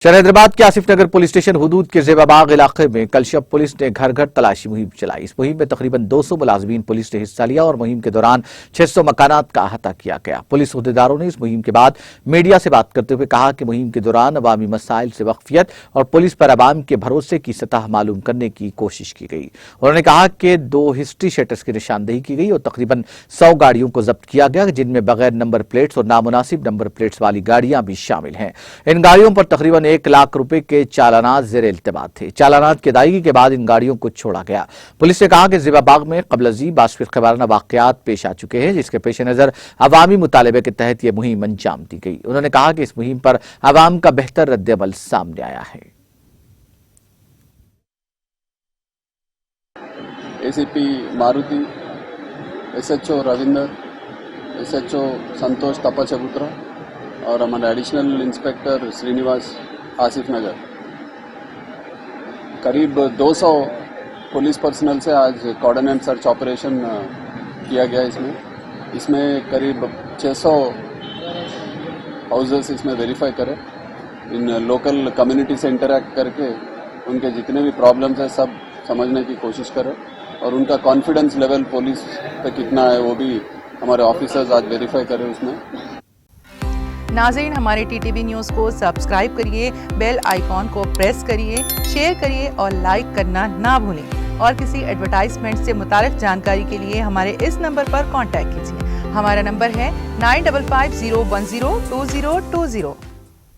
हैदराबाद के आसिफ नगर police station हुदूद के जेबाबाग इलाके में कल शब पुलिस ने घर घर तलाशी मुहिम चलाई। इस मुहिम में तकरीबन 200 मुलाजमीन पुलिस ने हिस्सा लिया और मुहिम के दौरान 600 मकानात का अहाता किया गया। पुलिस अहदेदारों ने इस मुहिम के बाद मीडिया से बात करते हुए कहा कि मुहिम के दौरान अवामी मसाइल से वाकफियत और पुलिस पर अवाम के भरोसे की सतह मालूम करने की कोशिश की गई। उन्होंने कहा कि 2 हिस्ट्री शीटर्स की निशानदेही की गई और तकरीबन 100 गाड़ियों को जब्त किया गया, जिनमें बगैर नंबर प्लेट्स और नामुनासिब नंबर प्लेट्स वाली गाड़ियां भी शामिल हैं। इन गाड़ियों पर तकरीबन 1 लाख रुपए के चालानात ज़ेर इल्तिमास थे। चालानात की अदायगी के बाद इन गाड़ियों को छोड़ा गया। पुलिस ने कहा कि ज़ेबाबाग में क़ब्ल बासफ़िर वाक़यात पेश आ चुके हैं, जिसके पेश नज़र अवामी मुतालबे के तहत यह मुहिम अंजाम दी गई। उन्होंने कहा कि इस मुहिम पर अवाम का बेहतर रद्द-ए-अमल सामने आया है। ACP Maruti, SHO Ravinder, SHO Santosh Tappachabutra और हमारे एडिशनल इंस्पेक्टर श्रीनिवास आसिफ नगर, करीब 200 पुलिस पर्सनल से आज कॉर्डन एंड सर्च ऑपरेशन किया गया। इसमें करीब 600 हाउसेस इसमें वेरीफाई करे। इन लोकल कम्युनिटी से इंटरैक्ट करके उनके जितने भी प्रॉब्लम्स हैं सब समझने की कोशिश करें और उनका कॉन्फिडेंस लेवल पुलिस पे कितना है वो भी हमारे ऑफिसर्स आज वेरीफाई करें उसमें। नाज़रीन, हमारे टीटीवी न्यूज़ को सब्सक्राइब करिए, बेल आइकॉन को प्रेस करिए, शेयर करिए और लाइक करना ना भूलें। और किसी एडवर्टाइजमेंट से मुताल्लिक जानकारी के लिए हमारे इस नंबर पर कांटेक्ट कीजिए। हमारा नंबर है 9550102020।